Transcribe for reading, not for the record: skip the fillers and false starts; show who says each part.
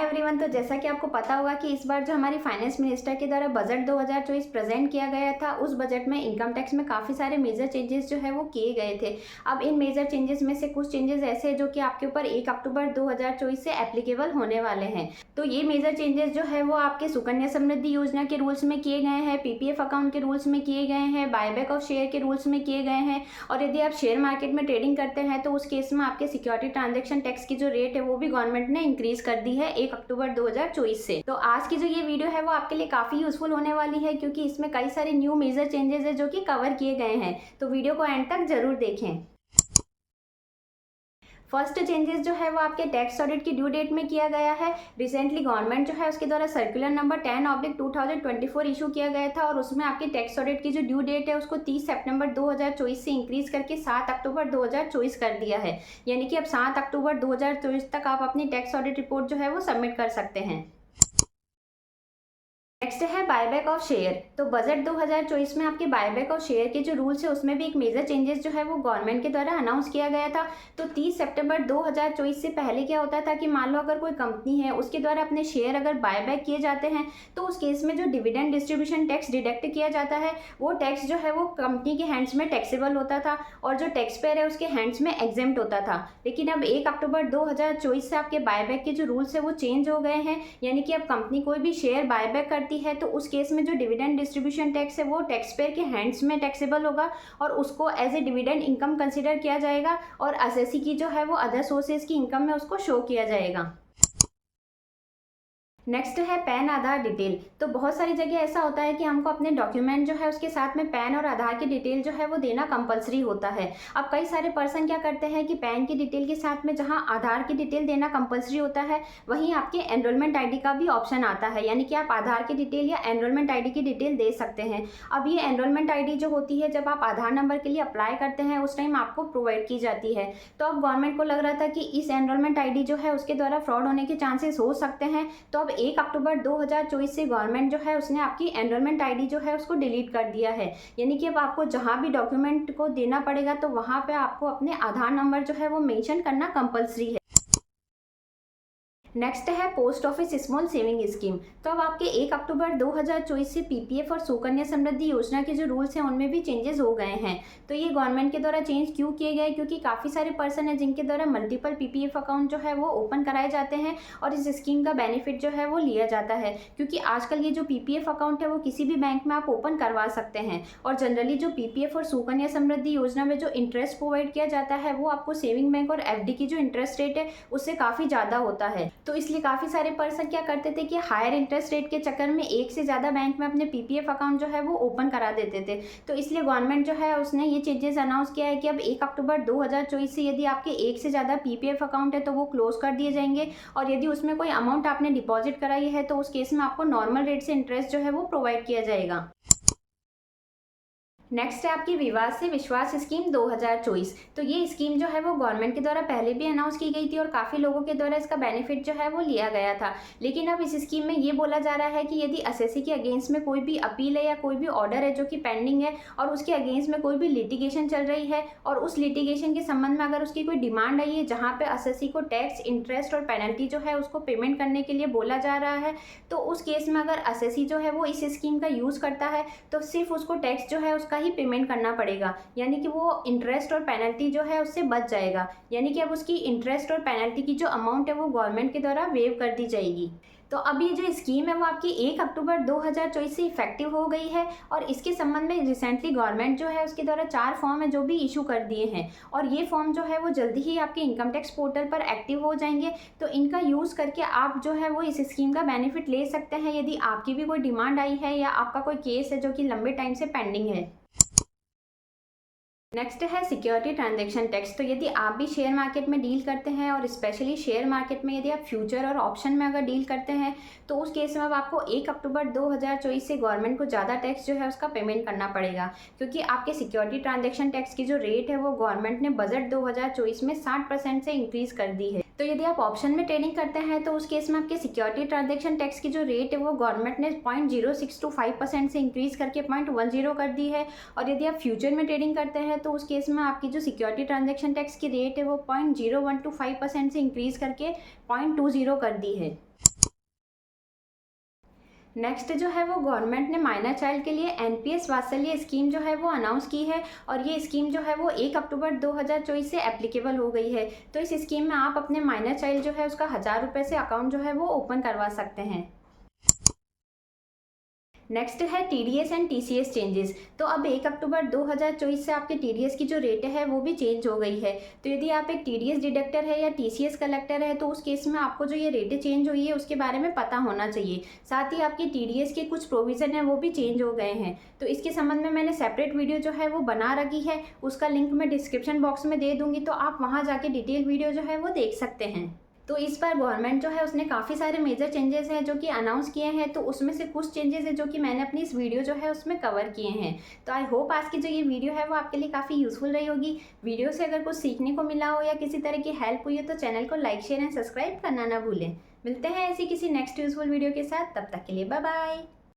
Speaker 1: Everyone, तो जैसा कि आपको पता होगा कि इस बार जो हमारी फाइनेंस मिनिस्टर के द्वारा बजट 2024 प्रेजेंट किया गया था, उस बजट में इनकम टैक्स में काफ़ी सारे मेजर चेंजेस जो है वो किए गए थे। अब इन मेजर चेंजेस में से कुछ चेंजेस ऐसे हैं जो कि आपके ऊपर 1 अक्टूबर 2024 से एप्लीकेबल होने वाले हैं। तो ये मेजर चेंजेस जो है वो आपके सुकन्या समृद्धि योजना के रूल्स में किए गए हैं, पीपीएफ अकाउंट के रूल्स में किए गए हैं, बायबैक ऑफ शेयर के रूल्स में किए गए हैं। और यदि आप शेयर मार्केट में ट्रेडिंग करते हैं तो उस केस में आपके सिक्योरिटी ट्रांजेक्शन टैक्स की जो रेट है वो भी गवर्नमेंट ने इंक्रीज कर दी है 1 अक्टूबर 2024 से। तो आज की जो ये वीडियो है वो आपके लिए काफी यूजफुल होने वाली है, क्योंकि इसमें कई सारे न्यू मेजर चेंजेस है जो कि कवर किए गए हैं। तो वीडियो को एंड तक जरूर देखें। फर्स्ट चेंजेस जो है वो आपके टैक्स ऑडिट की ड्यू डेट में किया गया है। रिसेंटली गवर्नमेंट जो है उसके द्वारा सर्कुलर नंबर 10/2024 इशू किया गया था, और उसमें आपकी टैक्स ऑडिट की जो ड्यू डेट है उसको 30 सितंबर 2024 से इंक्रीज करके 7 अक्टूबर 2024 कर दिया है। यानी कि अब 7 अक्टूबर 2024 तक आप अपनी टैक्स ऑडिट रिपोर्ट जो है वो सबमिट कर सकते हैं। नेक्स्ट है बायबैक ऑफ शेयर। तो बजट 2024 में आपके बायबैक ऑफ शेयर के जो रूल्स है उसमें भी एक मेजर चेंजेस जो है वो गवर्नमेंट के द्वारा अनाउंस किया गया था। तो 30 सितंबर 2024 से पहले क्या होता था कि मान लो अगर कोई कंपनी है उसके द्वारा अपने शेयर अगर बायबैक किए जाते हैं तो उस केस में जो डिविडेंड डिस्ट्रीब्यूशन टैक्स डिडक्ट किया जाता है वो टैक्स जो है वो कंपनी के हैंड्स में टैक्सेबल होता था, और जो टैक्स पेयर है उसके हैंड्स में एग्जेम्प्ट होता था। लेकिन अब 1 अक्टूबर 2024 से आपके बायबैक के जो रूल्स है वो चेंज हो गए हैं। यानी कि अब कंपनी कोई भी शेयर बायबैक करती है तो उस केस में जो डिविडेंड डिस्ट्रीब्यूशन टैक्स है वो टैक्स पेयर के हैंड्स में टैक्सेबल होगा, और उसको as a dividend income consider किया जाएगा, और एसएससी की जो है वो अदर सोर्सेज की इनकम में उसको शो किया जाएगा। नेक्स्ट है पैन आधार डिटेल। तो बहुत सारी जगह ऐसा होता है कि हमको अपने डॉक्यूमेंट जो है उसके साथ में पैन और आधार की डिटेल जो है वो देना कंपलसरी होता है। अब कई सारे पर्सन क्या करते हैं कि पैन की डिटेल के साथ में जहां आधार की डिटेल देना कंपलसरी होता है वहीं आपके एनरोलमेंट आईडी का भी ऑप्शन आता है, यानी कि आप आधार की डिटेल या एनरोलमेंट आईडी की डिटेल दे सकते हैं। अब ये एनरोलमेंट आईडी जो होती है जब आप आधार नंबर के लिए अप्लाई करते हैं उस टाइम आपको प्रोवाइड की जाती है। तो अब गवर्नमेंट को लग रहा था कि इस एनरोलमेंट आईडी जो है उसके द्वारा फ्रॉड होने के चांसेस हो सकते हैं, तो अब 1 अक्टूबर 2024 से गवर्नमेंट जो है उसने आपकी एनरोलमेंट आईडी जो है उसको डिलीट कर दिया है। यानी कि अब आपको जहां भी डॉक्यूमेंट को देना पड़ेगा तो वहां पे आपको अपने आधार नंबर जो है वो मेंशन करना कंपलसरी है। नेक्स्ट है post office small saving scheme. तो अब आपके 1 अक्टूबर 2024 से पीपीएफ और सुकन्या समृद्धि योजना के जो रूल्स हैं उनमें भी चेंजेस हो गए हैं। तो ये गवर्नमेंट के द्वारा चेंज क्यों किए गए, क्योंकि काफ़ी सारे पर्सन हैं जिनके द्वारा मल्टीपल पीपीएफ अकाउंट जो है वो ओपन कराए जाते हैं और इस स्कीम का बेनिफिट जो है वो लिया जाता है। क्योंकि आजकल ये जो पीपीएफ अकाउंट है वो किसी भी बैंक में आप ओपन करवा सकते हैं, और जनरली जो पीपीएफ और सुकन्या समृद्धि योजना में जो इंटरेस्ट प्रोवाइड किया जाता है वो आपको सेविंग बैंक और एफडी की जो इंटरेस्ट रेट है उससे काफ़ी ज़्यादा होता है। तो इसलिए काफ़ी सारे पर्सन क्या करते थे कि हायर इंटरेस्ट रेट के चक्कर में एक से ज़्यादा बैंक में अपने पीपीएफ अकाउंट जो है वो ओपन करा देते थे। तो इसलिए गवर्नमेंट जो है उसने ये चेंजेस अनाउंस किया है कि अब 1 अक्टूबर 2024 से यदि आपके एक से ज़्यादा पीपीएफ अकाउंट है तो वो क्लोज कर दिए जाएंगे, और यदि उसमें कोई अमाउंट आपने डिपॉजिट कराई है तो उस केस में आपको नॉर्मल रेट से इंटरेस्ट जो है वो प्रोवाइड किया जाएगा। नेक्स्ट है आपकी विवाद से विश्वास स्कीम 2024। तो ये स्कीम जो है वो गवर्नमेंट के द्वारा पहले भी अनाउंस की गई थी और काफ़ी लोगों के द्वारा इसका बेनिफिट जो है वो लिया गया था। लेकिन अब इस स्कीम में ये बोला जा रहा है कि यदि एसएससी के अगेंस्ट में कोई भी अपील है या कोई भी ऑर्डर है जो कि पेंडिंग है और उसके अगेंस्ट में कोई भी लिटिगेशन चल रही है, और उस लिटिगेशन के संबंध में अगर उसकी कोई डिमांड आई है जहाँ पे एसएससी को टैक्स, इंटरेस्ट और पेनल्टी जो है उसको पेमेंट करने के लिए बोला जा रहा है, तो उस केस में अगर एसएससी जो है वो इस स्कीम का यूज़ करता है तो सिर्फ उसको टैक्स जो है उसका ही पेमेंट करना पड़ेगा। यानी कि वो इंटरेस्ट और पेनल्टी जो है उससे बच जाएगा। यानी कि अब उसकी इंटरेस्ट और पेनल्टी की जो अमाउंट है वो गवर्नमेंट के द्वारा वेव कर दी जाएगी। तो अब ये जो स्कीम है वो आपकी 1 अक्टूबर 2024 से इफेक्टिव हो गई है, और इसके संबंध में रिसेंटली गवर्नमेंट जो है उसके द्वारा 4 फॉर्म है जो भी इशू कर दिए हैं, और ये फॉर्म जो है वो जल्दी ही आपके इनकम टैक्स पोर्टल पर एक्टिव हो जाएंगे। तो इनका यूज़ करके आप जो है वो इस स्कीम का बेनिफिट ले सकते हैं यदि आपकी भी कोई डिमांड आई है या आपका कोई केस है जो कि लंबे टाइम से पेंडिंग है। नेक्स्ट है सिक्योरिटी ट्रांजैक्शन टैक्स। तो यदि आप भी शेयर मार्केट में डील करते हैं, और स्पेशली शेयर मार्केट में यदि आप फ्यूचर और ऑप्शन में अगर डील करते हैं तो उस केस में अब आपको 1 अक्टूबर 2024 से गवर्नमेंट को ज़्यादा टैक्स जो है उसका पेमेंट करना पड़ेगा, क्योंकि आपके सिक्योरिटी ट्रांजैक्शन टैक्स की जो रेट है वो गवर्नमेंट ने बजट 2024 में 60% से इंक्रीज कर दी है। तो यदि आप ऑप्शन में ट्रेडिंग करते हैं तो उस केस में आपके सिक्योरिटी ट्रांजैक्शन टैक्स की जो रेट है वो गवर्नमेंट ने 0.0625% से इंक्रीज करके 0.10 कर दी है, और यदि आप फ्यूचर में ट्रेडिंग करते हैं तो उस केस में आपकी जो सिक्योरिटी ट्रांजैक्शन टैक्स की रेट है वो 0.0125% से इंक्रीज करके 0.20 कर दी है। नेक्स्ट जो है वो गवर्नमेंट ने माइनर चाइल्ड के लिए एनपीएस वात्सल्य स्कीम जो है वो अनाउंस की है और ये स्कीम जो है वो 1 अक्टूबर 2024 से एप्लीकेबल हो गई है। तो इस स्कीम में आप अपने माइनर चाइल्ड जो है उसका 1000 रुपये से अकाउंट जो है वो ओपन करवा सकते हैं। नेक्स्ट है टीडीएस एंड टीसीएस चेंजेस। तो अब 1 अक्टूबर 2024 से आपके टीडीएस की जो रेट है वो भी चेंज हो गई है। तो यदि आप एक टीडीएस डिडक्टर है या टीसीएस कलेक्टर है तो उस केस में आपको जो ये रेटें चेंज हुई है उसके बारे में पता होना चाहिए। साथ ही आपकी टीडीएस के कुछ प्रोविज़न है वो भी चेंज हो गए हैं। तो इसके संबंध में मैंने सेपरेट वीडियो जो है वो बना रखी है, उसका लिंक मैं डिस्क्रिप्शन बॉक्स में दे दूँगी, तो आप वहाँ जाके डिटेल वीडियो जो है वो देख सकते हैं। तो इस बार गवर्नमेंट जो है उसने काफ़ी सारे मेजर चेंजेस हैं जो कि अनाउंस किए हैं, तो उसमें से कुछ चेंजेस हैं जो कि मैंने अपनी इस वीडियो जो है उसमें कवर किए हैं। तो आई होप आज की जो ये वीडियो है वो आपके लिए काफ़ी यूज़फुल रही होगी। वीडियो से अगर कुछ सीखने को मिला हो या किसी तरह की हेल्प हुई हो तो चैनल को लाइक, शेयर एंड सब्सक्राइब करना ना भूलें। मिलते हैं ऐसी किसी नेक्स्ट यूज़फुल वीडियो के साथ, तब तक के लिए बाय बाय।